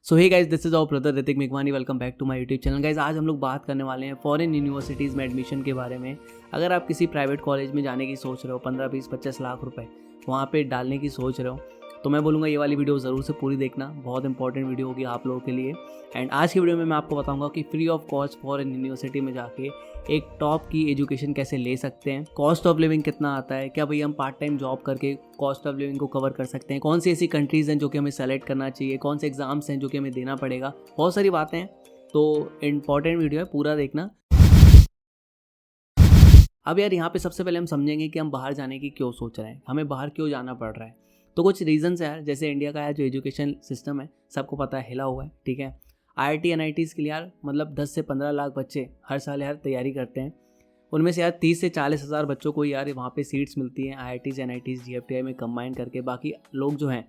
So hey guys, this is our brother Hrithik मेघवानी। Welcome back to my YouTube channel. Guys, आज हम लोग बात करने वाले हैं फॉरेन यूनिवर्सिटीज़ में एडमिशन के बारे में। अगर आप किसी प्राइवेट कॉलेज में जाने की सोच रहे हो, 15, 20, 25 लाख रुपए वहाँ पे डालने की सोच रहे हो, तो मैं बोलूँगा ये वाली वीडियो ज़रूर से पूरी देखना। बहुत इंपॉर्टेंट वीडियो होगी आप लोगों के लिए। एंड आज की वीडियो में मैं आपको बताऊंगा कि free of cost foreign university में जाके एक टॉप की एजुकेशन कैसे ले सकते हैं, कॉस्ट ऑफ लिविंग कितना आता है, क्या भैया हम पार्ट टाइम जॉब करके कॉस्ट ऑफ लिविंग को कवर कर सकते हैं, कौन सी ऐसी कंट्रीज़ हैं जो कि हमें सेलेक्ट करना चाहिए, कौन से एग्जाम्स हैं जो कि हमें देना पड़ेगा, बहुत सारी बातें हैं। तो इंपॉर्टेंट वीडियो है, पूरा देखना। अब यार यहाँ पे सबसे पहले हम समझेंगे कि हम बाहर जाने की क्यों सोच रहे हैं, हमें बाहर क्यों जाना पड़ रहा है। तो कुछ रीजंस है यार। जैसे इंडिया का यार जो एजुकेशन सिस्टम है सबको पता है, हिला हुआ है। ठीक है, IIT NITs के लिए यार मतलब 10 से 15 लाख बच्चे हर साल यार तैयारी करते हैं। उनमें से यार 30 से 40 हज़ार बच्चों को यार वहाँ पे सीट्स मिलती हैं IITs NITs GFTI में कंबाइन करके। बाकी लोग जो हैं,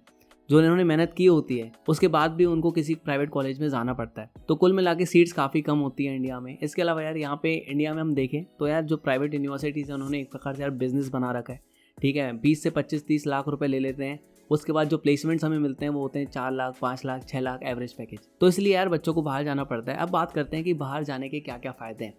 जो इन्होंने मेहनत की होती है, उसके बाद भी उनको किसी प्राइवेट कॉलेज में जाना पड़ता है। तो कुल मिला के सीट्स काफ़ी कम होती हैं इंडिया में। इसके अलावा यार यहाँ पे इंडिया में हम देखें तो यार जो प्राइवेट यूनिवर्सिटीज़ हैं उन्होंने एक प्रकार से यार बिजनेस बना रखा है। ठीक है, 20 से 25-30 लाख रुपए ले लेते हैं। उसके बाद जो प्लेसमेंट्स हमें मिलते हैं वो होते हैं 4 लाख, 5 लाख, 6 लाख एवरेज पैकेज। तो इसलिए यार बच्चों को बाहर जाना पड़ता है। अब बात करते हैं कि बाहर जाने के क्या क्या फ़ायदे हैं।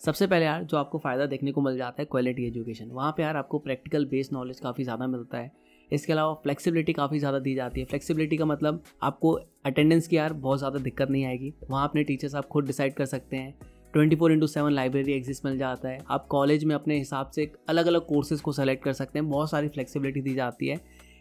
सबसे पहले यार जो आपको फ़ायदा देखने को मिल जाता है, क्वालिटी एजुकेशन। वहाँ पे यार आपको प्रैक्टिकल बेस्ड नॉलेज काफ़ी ज़्यादा मिलता है। इसके अलावा फ्लेक्सिबिलिटी काफ़ी ज़्यादा दी जाती है। फ्लेक्सिबिलिटी का मतलब आपको अटेंडेंस की यार बहुत ज़्यादा दिक्कत नहीं आएगी। वहाँ अपने टीचर्स आप खुद डिसाइड कर सकते हैं। 24/7 लाइब्रेरी एग्जिस्ट मिल जाता है। आप कॉलेज में अपने हिसाब से अलग अलग कोर्सेज़ को सेलेक्ट कर सकते हैं। बहुत सारी फ्लेक्सिबिलिटी दी जाती है।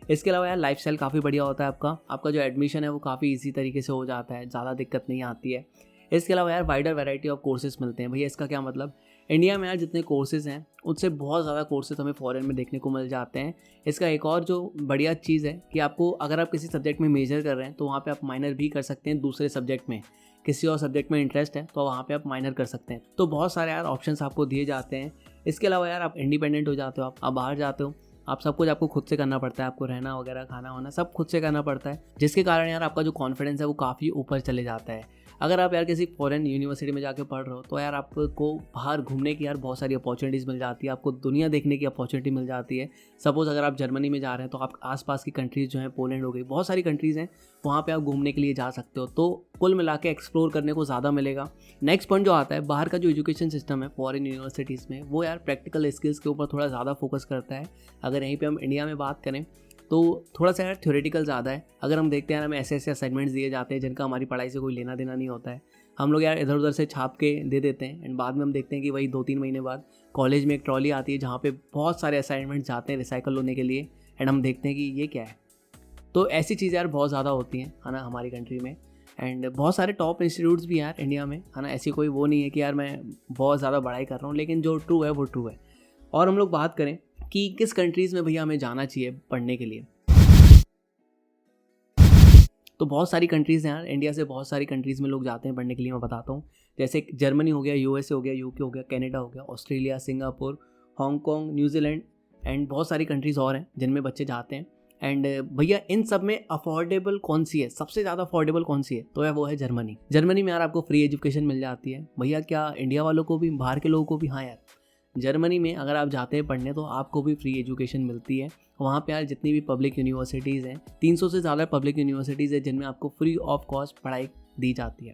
इसके अलावा यार लाइफस्टाइल काफ़ी बढ़िया होता है आपका जो एडमिशन है वो काफ़ी ईजी तरीके से हो जाता है, ज़्यादा दिक्कत नहीं आती है। इसके अलावा यार वाइडर वैरायटी ऑफ कोर्सेज मिलते हैं। भैया इसका क्या मतलब, इंडिया में यार जितने कोर्सेज़ हैं उससे बहुत ज़्यादा कोर्सेज हमें फॉरेन में देखने को मिल जाते हैं। इसका एक और जो बढ़िया चीज़ है कि आपको अगर आप किसी सब्जेक्ट में मेजर कर रहे हैं तो वहाँ पे आप माइनर भी कर सकते हैं। दूसरे सब्जेक्ट में किसी और सब्जेक्ट में इंटरेस्ट है तो वहाँ पे आप माइनर कर सकते हैं। तो बहुत सारे यार ऑप्शंस आपको दिए जाते हैं। इसके अलावा यार आप इंडिपेंडेंट हो जाते हो। आप बाहर जाते हो, आप सब कुछ आपको खुद से करना पड़ता है। आपको रहना वगैरह, खाना वाना सब खुद से करना पड़ता है, जिसके कारण यार आपका जो कॉन्फिडेंस है वो काफ़ी ऊपर चले जाता है। अगर आप यार किसी फॉरेन यूनिवर्सिटी में जाके पढ़ रहे हो तो यार आपको बाहर घूमने की यार बहुत सारी अपॉर्चुनिटीज़ मिल जाती है। आपको दुनिया देखने की अपॉर्चुनिटी मिल जाती है। सपोज़ अगर आप जर्मनी में जा रहे हैं तो आप आसपास की कंट्रीज़ जो हैं, पोलैंड हो गई, बहुत सारी कंट्रीज़ हैं, वहाँ पे आप घूमने के लिए जा सकते हो। तो कुल मिला के एक्सप्लोर करने को ज़्यादा मिलेगा। नेक्स्ट पॉइंट जो आता है, बाहर का जो एजुकेशन सिस्टम है फॉरेन यूनिवर्सिटीज़ में, वो यार प्रैक्टिकल स्किल्स के ऊपर थोड़ा ज़्यादा फोकस करता है। अगर यहीं पे हम इंडिया में बात करें तो थोड़ा सा यार थ्योरेटिकल ज़्यादा है। अगर हम देखते हैं यार, हमें ऐसे असाइनमेंट्स दिए जाते हैं जिनका हमारी पढ़ाई से कोई लेना देना नहीं होता है। हम लोग यार इधर उधर से छाप के दे देते हैं एंड बाद में हम देखते हैं कि वही 2-3 महीने बाद कॉलेज में एक ट्रॉली आती है जहाँ पे बहुत सारे असाइनमेंट्स जाते हैं रिसाइकल होने के लिए। एंड हम देखते हैं कि ये क्या है। तो ऐसी चीज़ें यार बहुत ज़्यादा होती हैं, है ना, हमारी कंट्री में। एंड बहुत सारे टॉप इंस्टीट्यूट्स भी यार इंडिया में, है ना। ऐसी कोई वो नहीं है कि यार मैं बहुत ज़्यादा बड़ाई कर रहा हूँ, लेकिन जो ट्रू है वो ट्रू है। और हम लोग बात करें कि किस कंट्रीज़ में भैया हमें जाना चाहिए पढ़ने के लिए, तो बहुत सारी कंट्रीज़ हैं यार। इंडिया से बहुत सारी कंट्रीज़ में लोग जाते हैं पढ़ने के लिए। मैं बताता हूँ, जैसे जर्मनी हो गया, USA हो गया, UK हो गया, कनाडा हो गया, Australia, Singapore, Hong Kong, New Zealand and बहुत सारी कंट्रीज़ और हैं जिनमें बच्चे जाते हैं। एंड भैया इन सब में अफोर्डेबल कौन सी है, सबसे ज़्यादा अफोर्डेबल कौन सी है, तो वो है जर्मनी। जर्मनी में यार आपको फ्री एजुकेशन मिल जाती है। भैया क्या इंडिया वालों को भी, बाहर के लोगों को भी? हाँ यार, जर्मनी में अगर आप जाते हैं पढ़ने तो आपको भी फ्री एजुकेशन मिलती है। वहाँ पे यार जितनी भी पब्लिक यूनिवर्सिटीज़ हैं, 300 से ज़्यादा पब्लिक यूनिवर्सिटीज़ है जिनमें आपको फ्री ऑफ कॉस्ट पढ़ाई दी जाती है।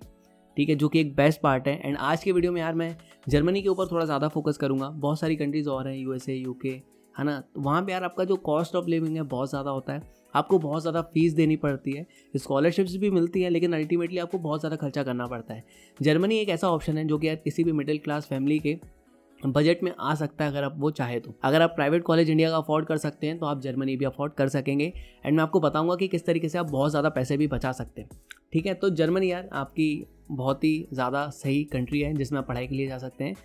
ठीक है, जो कि एक बेस्ट पार्ट है। एंड आज के वीडियो में यार मैं जर्मनी के ऊपर थोड़ा ज़्यादा फोकस करूँगा। बहुत सारी कंट्रीज़ और हैं, USA, UK, है ना। वहाँ पे यार आपका जो कॉस्ट ऑफ लिविंग है बहुत ज़्यादा होता है। आपको बहुत ज़्यादा फीस देनी पड़ती है। स्कॉलरशिप्स भी मिलती है, लेकिन अल्टीमेटली आपको बहुत ज़्यादा खर्चा करना पड़ता है। जर्मनी एक ऐसा ऑप्शन है जो कि यार किसी भी मिडिल क्लास फैमिली के बजट में आ सकता है, अगर आप वो चाहे तो। अगर आप प्राइवेट कॉलेज इंडिया का अफोर्ड कर सकते हैं तो आप जर्मनी भी अफोर्ड कर सकेंगे। एंड मैं आपको बताऊंगा कि किस तरीके से आप बहुत ज़्यादा पैसे भी बचा सकते हैं। ठीक है, तो जर्मनी यार आपकी बहुत ही ज़्यादा सही कंट्री है जिसमें आप पढ़ाई के लिए जा सकते हैं।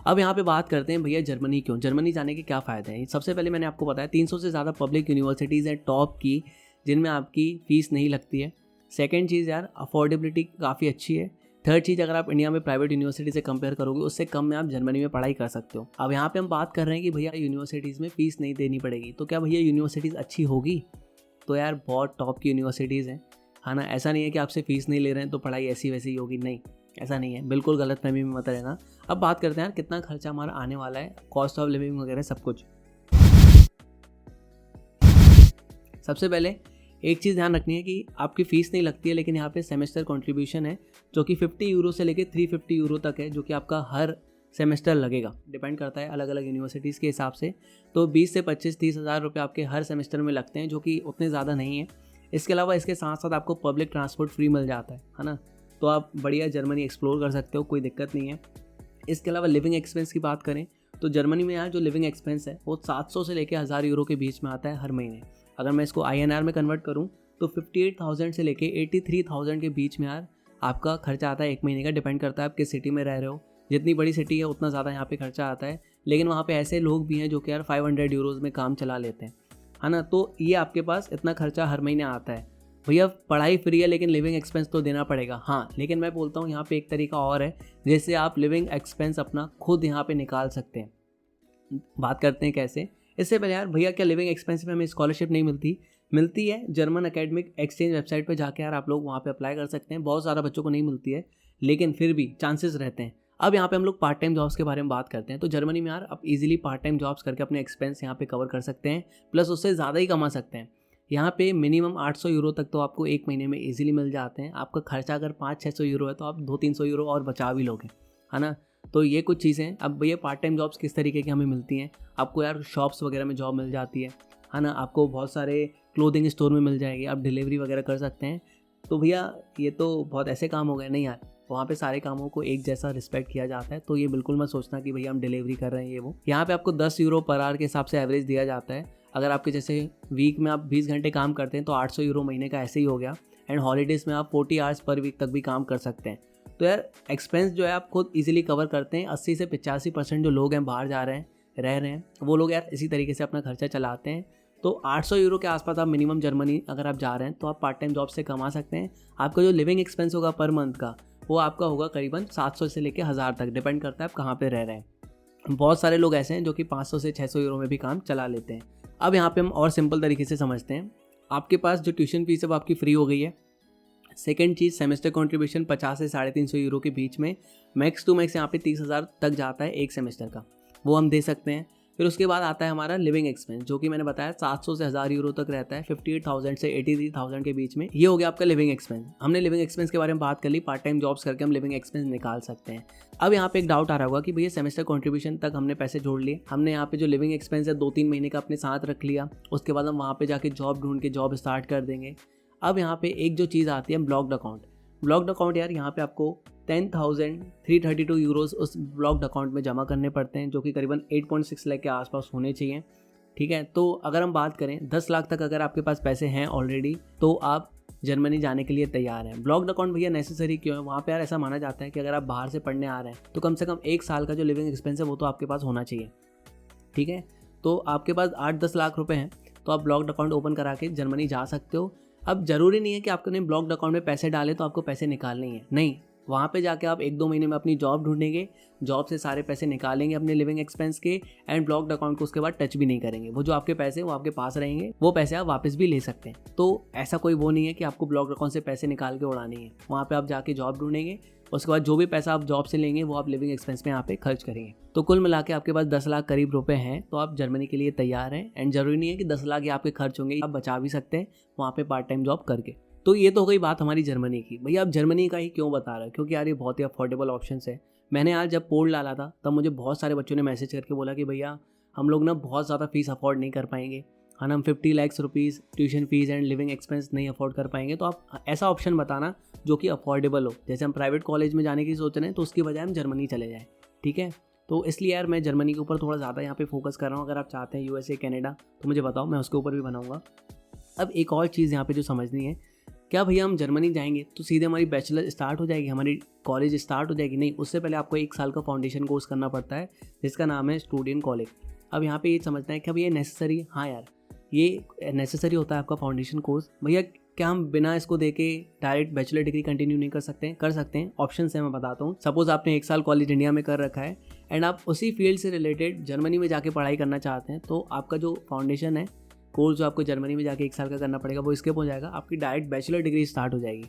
अब यहाँ पे बात करते हैं भैया जर्मनी क्यों, जर्मनी जाने के क्या फ़ायदे हैं। सबसे पहले मैंने आपको बताया 300 से ज़्यादा पब्लिक यूनिवर्सिटीज़ हैं टॉप की, जिनमें आपकी फ़ीस नहीं लगती है। सेकेंड चीज़ यार, अफोर्डेबिलिटी काफ़ी अच्छी है। थर्ड चीज़, अगर आप इंडिया में प्राइवेट यूनिवर्सिटी से कंपेयर करोगे उससे कम में आप जर्मनी में पढ़ाई कर सकते हो। अब यहाँ पे हम बात कर रहे हैं कि भैया यूनिवर्सिटीज़ में फ़ीस नहीं देनी पड़ेगी, तो क्या भैया यूनिवर्सिटीज़ अच्छी होगी? तो यार बहुत टॉप की यूनिवर्सिटीज़ हैं, है ना। ऐसा नहीं है कि आपसे फ़ीस नहीं ले रहे हैं तो पढ़ाई ऐसी वैसी होगी, नहीं, ऐसा नहीं है। बिल्कुल गलतफहमी में मत रहना। अब बात करते हैं यार कितना खर्चा हमारा आने वाला है, कॉस्ट ऑफ लिविंग वगैरह सब कुछ। सबसे पहले एक चीज़ ध्यान रखनी है कि आपकी फ़ीस नहीं लगती है, लेकिन यहाँ पे सेमेस्टर कंट्रीब्यूशन है जो कि 50 यूरो से लेकर 350 यूरो तक है, जो कि आपका हर सेमेस्टर लगेगा। डिपेंड करता है अलग अलग यूनिवर्सिटीज़ के हिसाब से। तो 20 से 25-30 हज़ार रुपये आपके हर सेमेस्टर में लगते हैं, जो कि उतने ज़्यादा नहीं है। इसके अलावा इसके साथ साथ आपको पब्लिक ट्रांसपोर्ट फ्री मिल जाता है ना, तो आप बढ़िया जर्मनी एक्सप्लोर कर सकते हो, कोई दिक्कत नहीं है। इसके अलावा लिविंग एक्सपेंस की बात करें तो जर्मनी में यार जो लिविंग एक्सपेंस है वो 700 से लेकर 1000 यूरो के बीच में आता है हर महीने। अगर मैं इसको INR में कन्वर्ट करूँ तो 58,000 से लेके 83,000 के बीच में यार आपका खर्चा आता है एक महीने का। डिपेंड करता है आप किस सिटी में रह रहे हो, जितनी बड़ी सिटी है उतना ज़्यादा यहाँ पे खर्चा आता है। लेकिन वहाँ पे ऐसे लोग भी हैं जो कि यार 500 यूरोज़ में काम चला लेते हैं, है ना। तो ये आपके पास इतना खर्चा हर महीने आता है। भैया पढ़ाई फ्री है लेकिन लिविंग एक्सपेंस तो देना पड़ेगा। हाँ, लेकिन मैं बोलता हूँ यहाँ पे एक तरीका और है, जैसे आप लिविंग एक्सपेंस अपना खुद यहाँ पे निकाल सकते हैं। बात करते हैं कैसे। इससे पहले यार भैया क्या लिविंग एक्सपेंस में हमें स्कॉलरशिप नहीं मिलती है। जर्मन एकेडमिक एक्सचेंज वेबसाइट पे जाके यार आप लोग वहाँ पे अप्लाई कर सकते हैं। बहुत ज़्यादा बच्चों को नहीं मिलती है, लेकिन फिर भी चांसेस रहते हैं। अब यहाँ पे हम लोग पार्ट टाइम जॉब्स के बारे में बात करते हैं। तो जर्मनी में यार आप इजीली पार्ट टाइम जॉब्स करके अपने एक्सपेंस यहाँ पे कवर कर सकते हैं, प्लस उससे ज़्यादा ही कमा सकते हैं। यहाँ पे मिनिमम 800 यूरो तक तो आपको एक महीने में इजीली मिल जाते हैं। आपका खर्चा अगर 500-600 यूरो है तो आप 200-300 यूरो और बचा भी लोगे, है ना। तो ये कुछ चीज़ें। अब भैया पार्ट टाइम जॉब्स किस तरीके की हमें मिलती हैं। आपको यार शॉप्स वगैरह में जॉब मिल जाती है ना। आपको बहुत सारे क्लोथिंग स्टोर में मिल जाएगी, आप डिलीवरी वगैरह कर सकते हैं। तो भैया ये तो बहुत ऐसे काम हो गए नहीं यार, वहाँ पे सारे कामों को एक जैसा रिस्पेक्ट किया जाता है। तो ये बिल्कुल मत सोचना कि भैया हम डिलीवरी कर रहे हैं ये वो। यहाँ पे आपको 10 यूरो पर आवर के हिसाब से एवरेज दिया जाता है। अगर आपके जैसे वीक में आप 20 घंटे काम करते हैं तो 800 यूरो महीने का ऐसे ही हो गया। एंड हॉलीडेज़ में आप 40 आवर्स पर वीक तक भी काम कर सकते हैं। तो यार एक्सपेंस जो है आप खुद ईजिली कवर करते हैं। 80 से 85% जो लोग हैं बाहर जा रहे हैं रह रहे हैं, वो लोग यार इसी तरीके से अपना खर्चा चलाते हैं। तो 800 यूरो के आसपास आप मिनिमम जर्मनी अगर आप जा रहे हैं तो आप पार्ट टाइम जॉब से कमा सकते हैं। आपका जो लिविंग एक्सपेंस होगा पर मंथ का वो आपका होगा करीबन 700 से लेकर 1000 तक, डिपेंड करता है आप कहाँ पे रह रहे हैं। बहुत सारे लोग ऐसे हैं जो कि 500 से 600 यूरो में भी काम चला लेते हैं। अब यहाँ पे हम और सिंपल तरीके से समझते हैं। आपके पास जो ट्यूशन फीस है वो आपकी फ्री हो गई है। सेकेंड चीज़, सेमेस्टर कंट्रीब्यूशन 50 से 350 यूरो के बीच में, मैक्स टू मैक्स यहाँ पे 30,000 तक जाता है एक सेमेस्टर का, वो हम दे सकते हैं। फिर उसके बाद आता है हमारा लिविंग एक्सपेंस, जो कि मैंने बताया 700 से 1000 यूरो तक रहता है, 58,000 से 83,000 के बीच में। ये हो गया आपका लिविंग एक्सपेंस। हमने लिविंग एक्सपेंस के बारे में बात कर ली। पार्ट टाइम जॉब्स करके हम लिविंग एक्सपेंस निकाल सकते हैं। अब यहाँ पे एक डाउट आ रहा होगा कि भैया सेमेस्टर कंट्रीब्यूशन तक हमने पैसे जोड़ लिए, हमने यहाँ पे जो लिविंग एक्सपेंस है 2-3 महीने का अपने साथ रख लिया, उसके बाद हम वहाँ पे जाके जॉब ढूंढ के जॉब स्टार्ट कर देंगे। अब यहाँ पे एक जो चीज़ आती है ब्लॉक्ड अकाउंट। ब्लॉक्ड अकाउंट यार यहाँ पे आपको 10,332 यूरोज़ उस ब्लॉक्ड अकाउंट में जमा करने पड़ते हैं, जो कि करीबन 8.6 लाख के आसपास होने चाहिए। ठीक है, तो अगर हम बात करें 10 लाख तक अगर आपके पास पैसे हैं ऑलरेडी तो आप जर्मनी जाने के लिए तैयार हैं। ब्लॉक्ड अकाउंट भैया नेसेसरी क्यों है? वहाँ पे यार ऐसा माना जाता है कि अगर आप बाहर से पढ़ने आ रहे हैं तो कम से कम 1 साल का जो लिविंग एक्सपेंस है वो तो आपके पास होना चाहिए। ठीक है, तो आपके पास 8-10 लाख रुपए हैं तो आप ब्लॉक्ड अकाउंट ओपन करा के जर्मनी जा सकते हो। अब ज़रूरी नहीं है कि आपने ब्लॉक्ड अकाउंट में पैसे डाले तो आपको पैसे निकालने ही है, नहीं। वहाँ पे जाके आप 1-2 महीने में अपनी जॉब ढूंढेंगे, जॉब से सारे पैसे निकालेंगे अपने लिविंग एक्सपेंस के, एंड ब्लॉक्ड अकाउंट को उसके बाद टच भी नहीं करेंगे। वो जो आपके पैसे वो आपके पास रहेंगे, वो पैसे आप वापस भी ले सकते हैं। तो ऐसा कोई वो नहीं है कि आपको ब्लॉक्ड अकाउंट से पैसे निकाल के उड़ाने हैं। वहाँ पे आप जाके जॉब ढूंढेंगे, उसके बाद जो भी पैसा आप जॉब से लेंगे वो आप लिविंग एक्सपेंस में यहाँ पे खर्च करेंगे। तो कुल मिला के आपके पास 10 लाख करीब रुपए हैं, तो आप जर्मनी के लिए तैयार हैं। एंड जरूरी नहीं है कि 10 लाख ही आपके खर्च होंगे, आप बचा भी सकते हैं वहाँ पे पार्ट टाइम जॉब करके। तो ये तो हो गई बात हमारी जर्मनी की। भैया आप जर्मनी का ही क्यों बता रहे हो? क्योंकि यार ये बहुत ही अफोर्डेबल ऑप्शन है। मैंने यार जब पोल डाला था तब मुझे बहुत सारे बच्चों ने मैसेज करके बोला कि भैया हम लोग ना बहुत ज़्यादा फीस अफोर्ड नहीं कर पाएंगे, हाँ ना, हम 50 lakh rupees tuition fees and living expense नहीं अफोर्ड कर पाएंगे। तो आप ऐसा ऑप्शन बताना जो कि अफोर्डेबल हो। जैसे हम प्राइवेट कॉलेज में जाने की सोच रहे हैं तो उसकी बजाय हम जर्मनी चले जाएँ। ठीक है, तो इसलिए यार मैं जर्मनी के ऊपर थोड़ा ज़्यादा यहाँ पे फोकस कर रहा हूँ। अगर आप चाहते हैं USA कनाडा तो मुझे बताओ, मैं उसके ऊपर भी बनाऊँगा। अब एक और चीज़ यहाँ पे जो समझनी है, क्या भैया हम जर्मनी जाएंगे तो सीधे हमारी बैचलर स्टार्ट हो जाएगी, हमारी कॉलेज स्टार्ट हो जाएगी? नहीं, उससे पहले आपको 1 साल का फाउंडेशन कोर्स करना पड़ता है जिसका नाम है स्टूडेंट कॉलेज। अब यहाँ पे ये समझना है कि अब ये नेसेसरी, हाँ यार ये नेसेसरी होता है आपका फाउंडेशन कोर्स। भैया क्या हम बिना इसको देके डायरेक्ट बैचलर डिग्री कंटिन्यू नहीं कर सकते? कर सकते हैं, ऑप्शन है, मैं बताता हूँ। सपोज आपने 1 साल कॉलेज इंडिया में कर रखा है एंड आप उसी फील्ड से रिलेटेड जर्मनी में जाके पढ़ाई करना चाहते हैं, तो आपका जो फाउंडेशन है कोर्स जो आपको जर्मनी में जाके 1 साल का करना पड़ेगा वो स्किप हो जाएगा, आपकी डायरेक्ट बैचलर डिग्री स्टार्ट हो जाएगी।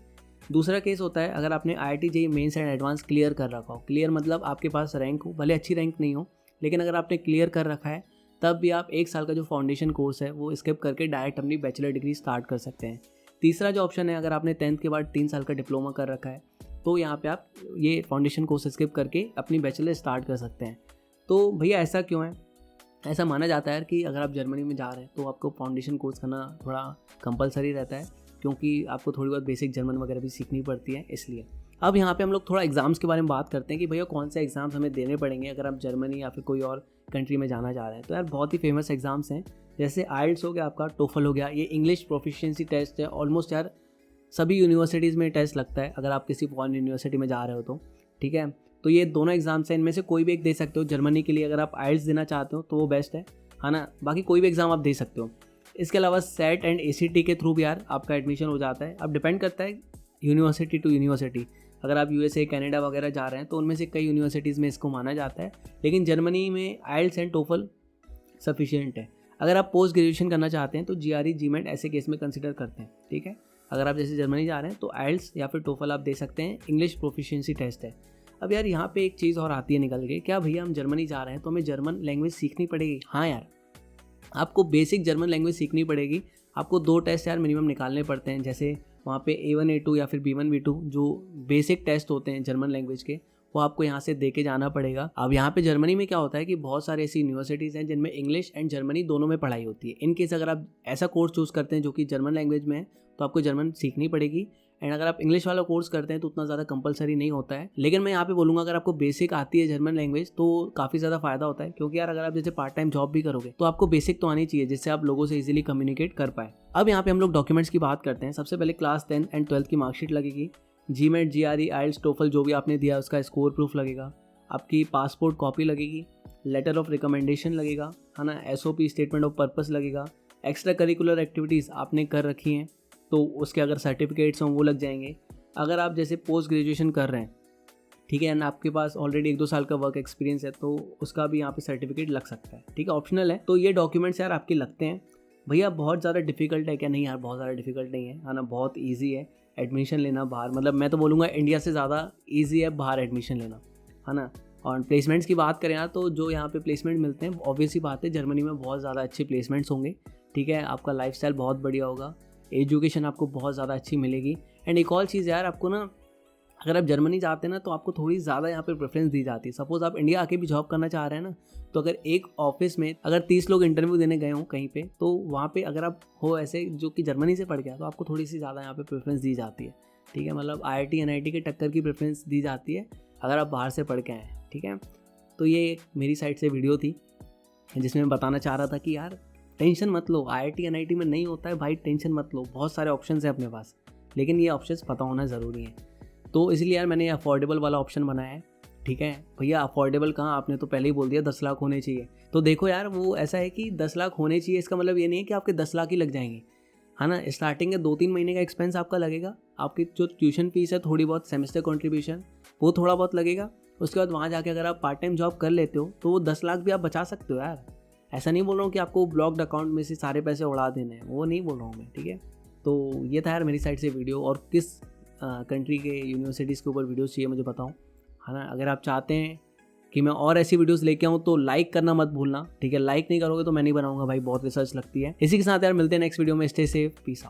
दूसरा केस होता है अगर आपने IIT JEE Mains and advance clear कर रखा हो। क्लियर मतलब आपके पास रैंक हो, भले अच्छी रैंक नहीं हो, लेकिन अगर आपने क्लियर कर रखा है तब भी आप 1 साल का जो फाउंडेशन कोर्स है वो स्किप करके डायरेक्ट अपनी बैचलर डिग्री स्टार्ट कर सकते हैं। तीसरा जो ऑप्शन है, अगर आपने 10th के बाद 3 साल का डिप्लोमा कर रखा है तो यहाँ पे आप ये फाउंडेशन कोर्स स्किप करके अपनी बैचलर स्टार्ट कर सकते हैं। तो भैया ऐसा क्यों है? ऐसा माना जाता है कि अगर आप जर्मनी में जा रहे हैं तो आपको फाउंडेशन कोर्स करना थोड़ा कंपलसरी रहता है, क्योंकि आपको थोड़ी बहुत बेसिक जर्मन वगैरह भी सीखनी पड़ती है इसलिए। अब यहाँ पे हम लोग थोड़ा एग्ज़ाम्स के बारे में बात करते हैं कि भैया कौन से एग्ज़ाम्स हमें देने पड़ेंगे अगर आप जर्मनी या फिर कोई और कंट्री में जाना चाह रहे हैं। तो यार बहुत ही फेमस एग्ज़ाम्स हैं, जैसे आइल्स हो गया आपका, टोफल हो गया, ये इंग्लिश प्रोफिशिएंसी टेस्ट है। ऑलमोस्ट यार सभी यूनिवर्सिटीज़ में टेस्ट लगता है अगर आप किसी फॉरेन यूनिवर्सिटी में जा रहे हो तो, ठीक है। तो ये दोनों एग्ज़ाम्स हैं, इनमें से कोई भी एक दे सकते हो। जर्मनी के लिए अगर आप आइल्स देना चाहते हो तो वो बेस्ट है ना। बाकी कोई भी एग्ज़ाम आप दे सकते हो। इसके अलावा सेट एंड ACT के थ्रू भी यार आपका एडमिशन हो जाता है। अब डिपेंड करता है यूनिवर्सिटी टू यूनिवर्सिटी। अगर आप USA, कनाडा वगैरह जा रहे हैं तो उनमें से कई यूनिवर्सिटीज़ में इसको माना जाता है, लेकिन जर्मनी में आइल्स एंड टोफल सफिशिएंट है। अगर आप पोस्ट ग्रेजुएशन करना चाहते हैं तो GRE, GMAT ऐसे केस में कंसिडर करते हैं, ठीक है। अगर आप जैसे जर्मनी जा रहे हैं तो आइल्स या फिर टोफल आप दे सकते हैं, इंग्लिश प्रोफिशिएंसी टेस्ट है। अब यार यहाँ पे एक चीज़ और आती है निकल के, क्या भैया हम जर्मनी जा रहे हैं तो हमें जर्मन लैंग्वेज सीखनी पड़ेगी? हाँ यार, आपको बेसिक जर्मन लैंग्वेज सीखनी पड़ेगी। आपको 2 टेस्ट यार मिनिमम निकालने पड़ते हैं, जैसे वहाँ पे A1, A2 या फिर B1, B2 जो बेसिक टेस्ट होते हैं जर्मन लैंग्वेज के, वो आपको यहाँ से दे के जाना पड़ेगा। अब यहाँ पे जर्मनी में क्या होता है कि बहुत सारे ऐसी यूनिवर्सिटीज़ हैं जिनमें इंग्लिश एंड जर्मनी दोनों में पढ़ाई होती है। इन केस अगर आप ऐसा कोर्स चूज़ करते हैं जो कि जर्मन लैंग्वेज में है तो आपको जर्मन सीखनी पड़ेगी। एंड अगर आप इंग्लिश वाला कोर्स करते हैं तो उतना ज़्यादा कंपलसरी नहीं होता है। लेकिन मैं यहाँ पे बोलूँगा अगर आपको बेसिक आती है जर्मन लैंग्वेज तो काफ़ी ज़्यादा फायदा होता है, क्योंकि यार अगर आप जैसे पार्ट टाइम जॉब भी करोगे तो आपको बेसिक तो आनी चाहिए जिससे आप लोगों से इजीली कम्युनिकेट कर पाए। अब यहाँ पे हम लोग डॉक्यूमेंट्स की बात करते हैं। सबसे पहले क्लास 10 एंड 12 की मार्कशीट लगेगी, GMAT, GRE, आइल्स, टोफल जो भी आपने दिया उसका स्कोर प्रूफ लगेगा, आपकी पासपोर्ट कॉपी लगेगी, लेटर ऑफ रिकमेंडेशन लगेगा, है ना, SOP स्टेटमेंट ऑफ पर्पस लगेगा, एक्स्ट्रा करिकुलर एक्टिविटीज़ आपने कर रखी हैं तो उसके अगर सर्टिफिकेट्स हों वो लग जाएंगे। अगर आप जैसे पोस्ट ग्रेजुएशन कर रहे हैं, ठीक है, एंड आपके पास ऑलरेडी 1-2 साल का वर्क एक्सपीरियंस है तो उसका भी यहाँ पे सर्टिफिकेट लग सकता है, ठीक है, ऑप्शनल है। तो ये डॉक्यूमेंट्स यार आपके लगते हैं। भैया बहुत ज़्यादा डिफिकल्ट है क्या? नहीं यार, बहुत ज़्यादा डिफिकल्ट नहीं है ना, बहुत ईजी है एडमिशन लेना बाहर। मतलब मैं तो बोलूँगा इंडिया से ज़्यादा ईजी है बाहर एडमिशन लेना, है ना। और प्लेसमेंट्स की बात करें यार तो जो यहाँ पे प्लेसमेंट मिलते हैं ऑब्वियस ही बात है जर्मनी में बहुत ज़्यादा अच्छे प्लेसमेंट्स होंगे, ठीक है। आपका लाइफस्टाइल बहुत बढ़िया होगा, एजुकेशन आपको बहुत ज़्यादा अच्छी मिलेगी। एंड एक और चीज़ यार, आपको ना अगर आप जर्मनी जाते हैं ना तो आपको थोड़ी ज़्यादा यहाँ पे प्रेफरेंस दी जाती है। सपोज़ आप इंडिया आके भी जॉब करना चाह रहे हैं ना, तो अगर एक ऑफिस में अगर 30 लोग इंटरव्यू देने गए हों कहीं पे, तो वहाँ पे अगर आप हो ऐसे जो कि जर्मनी से पढ़ गया तो आपको थोड़ी सी ज़्यादा यहाँ पे प्रेफरेंस दी जाती है, ठीक है। मतलब IIT NIT के टक्कर की प्रेफरेंस दी जाती है अगर आप बाहर से पढ़ के आए, ठीक है। तो ये मेरी साइड से वीडियो थी जिसमें मैं बताना चाह रहा था कि यार टेंशन मत लो, IIT NIT में नहीं होता है भाई, टेंशन मत लो, बहुत सारे ऑप्शंस हैं अपने पास, लेकिन ये ऑप्शंस पता होना ज़रूरी है। तो इसलिए यार मैंने अफोर्डेबल वाला ऑप्शन बनाया है, ठीक है। भैया अफोर्डेबल कहाँ, आपने तो पहले ही बोल दिया 10 लाख होने चाहिए। तो देखो यार वो ऐसा है कि 10 लाख होने चाहिए, इसका मतलब ये नहीं है कि आपके 10 लाख ही लग जाएंगे, है ना। स्टार्टिंग के 2-3 महीने का एक्सपेंस आपका लगेगा, आपकी जो ट्यूशन फीस है, थोड़ी बहुत सेमेस्टर कॉन्ट्रीब्यूशन वो थोड़ा बहुत लगेगा। उसके बाद वहाँ जाके अगर आप पार्ट टाइम जॉब कर लेते हो तो वो 10 लाख भी आप बचा सकते हो यार। ऐसा नहीं बोल रहा हूँ कि आपको ब्लॉक्ड अकाउंट में से सारे पैसे उड़ा देने हैं, वो नहीं बोल रहा हूँ मैं, ठीक है। तो ये था यार मेरी साइड से वीडियो। और किस कंट्री के यूनिवर्सिटीज़ के ऊपर वीडियोस चाहिए मुझे बताओ, है ना। अगर आप चाहते हैं कि मैं और ऐसी वीडियोस लेके आऊँ तो लाइक करना मत भूलना, ठीक है। लाइक नहीं करोगे तो मैं नहीं बनाऊंगा भाई, बहुत रिसर्च लगती है। इसी के साथ यार मिलते हैं नेक्स्ट वीडियो में। Stay safe, peace out.